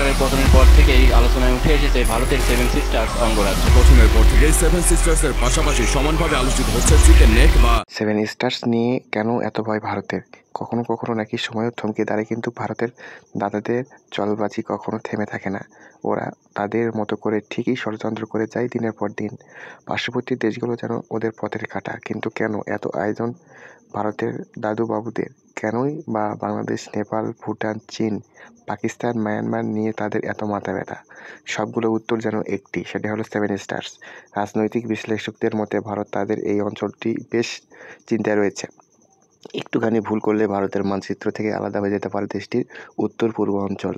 সরকারের পতনের পর থেকেই আলোচনায় উঠে এসেছে ভারতের সেভেন সিস্টার্স অঙ্গরাজ্য। গঠনের পর থেকেই সেভেন সিস্টার্সের পাশাপাশি সমানভাবে আলোচিত হচ্ছে চিকেন নেক বা সেভেন স্টার্স নিয়ে কেন এত ভয় ভারতের? কখনো কখনো নাকি সময়ও থমকে দাঁড়ায়, কিন্তু ভারতের দাদাদের জলবাজি কখনো থেমে থাকে না। ওরা তাদের মতো করে ঠিকই ষড়যন্ত্র করে যায় দিনের পর দিন। পার্শ্ববর্তী দেশগুলো যেন ওদের পথের কাঁটা। কিন্তু কেন এত আয়োজন ভারতের দাদু বাবুদের? কেনই বা বাংলাদেশ, নেপাল, ভুটান, চীন, পাকিস্তান, মায়ানমার নিয়ে তাদের এত মাথা ব্যথা? সবগুলো উত্তর যেন একটি, সেটা হলো সেভেন স্টার্স। রাজনৈতিক বিশ্লেষকদের মতে ভারত তাদের এই অঞ্চলটি বেশ চিন্তায় রয়েছে। একটুখানি ভুল করলে ভারতের মানচিত্র থেকে আলাদা হয়ে যেতে পারে দেশটির উত্তর পূর্ব অঞ্চল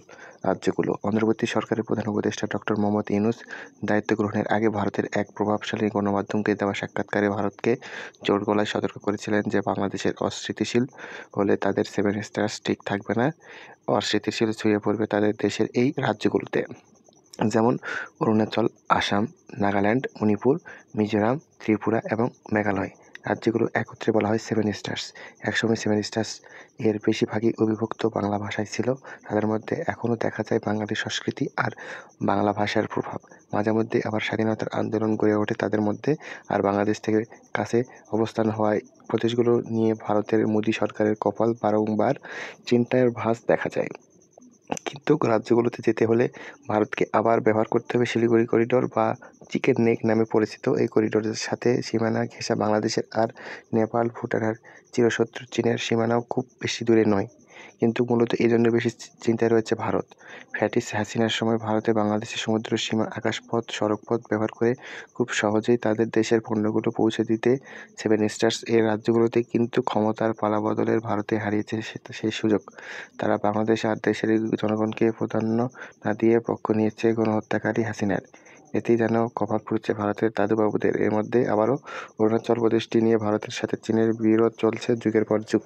রাজ্যগুলো। অন্তর্বর্তী সরকারের প্রধান উপদেষ্টা ডক্টর মোহাম্মদ ইউনূস দায়িত্ব গ্রহণের আগে ভারতের এক প্রভাবশালী গণমাধ্যমকে দেওয়া সাক্ষাৎকারে ভারতকে জোর গলায় সতর্ক করেছিলেন যে বাংলাদেশের অস্থিতিশীল হলে তাদের সেভেন স্টার্স ঠিক থাকবে না, অস্থিতিশীল ছড়িয়ে পড়বে তাদের দেশের এই রাজ্যগুলোতে, যেমন অরুণাচল, আসাম, নাগাল্যান্ড, মণিপুর, মিজোরাম, ত্রিপুরা এবং মেঘালয়। রাজ্যগুলো একত্রে বলা হয় সেভেন স্টার্স। একসময় সেভেন স্টার্স এর বেশিরভাগই অবিভক্ত বাংলা ভাষায় ছিল। তাদের মধ্যে এখনও দেখা যায় বাঙালি সংস্কৃতি আর বাংলা ভাষার প্রভাব। মাঝে মধ্যে আবার স্বাধীনতার আন্দোলন গড়ে ওঠে তাদের মধ্যে। আর বাংলাদেশ থেকে কাছে অবস্থান হওয়ায় প্রদেশগুলো নিয়ে ভারতের মোদী সরকারের কপাল বারংবার চিন্তার ভাঁজ দেখা যায়। কিন্তু রাজ্যগুলোতে যেতে হলে ভারতকে আবার ব্যবহার করতে হবে শিলিগুড়ি করিডোর বা চিকেন নেক নামে পরিচিত এই করিডোরের সাথে সীমানা ঘেঁষা বাংলাদেশের আর নেপাল, ভুটানের চিরশত্রু চীনের সীমানাও খুব বেশি দূরে নয়। কিন্তু মূলত এই জন্য বেশি চিন্তায় রয়েছে ভারত। ফ্যাসিস্ট হাসিনার সময় ভারতে বাংলাদেশের সমুদ্র সীমা, আকাশপথ, সড়কপথ ব্যবহার করে খুব সহজেই তাদের দেশের পণ্যগুলো পৌঁছে দিতে সেভেন স্টার্স এর রাজ্যগুলোতে, কিন্তু ক্ষমতার পালাবদলের ভারতে হারিয়েছে সেই সুযোগ। তারা বাংলাদেশ আর দেশের জনগণকে প্রাধান্য না দিয়ে পক্ষ নিয়েছে গণহত্যাকারী হাসিনার। এতেই যেন কপাল পুড়ছে ভারতের দাদুবাবুদের। এর মধ্যে আবারও অরুণাচল প্রদেশটি নিয়ে ভারতের সাথে চীনের বিরোধ চলছে যুগের পর যুগ।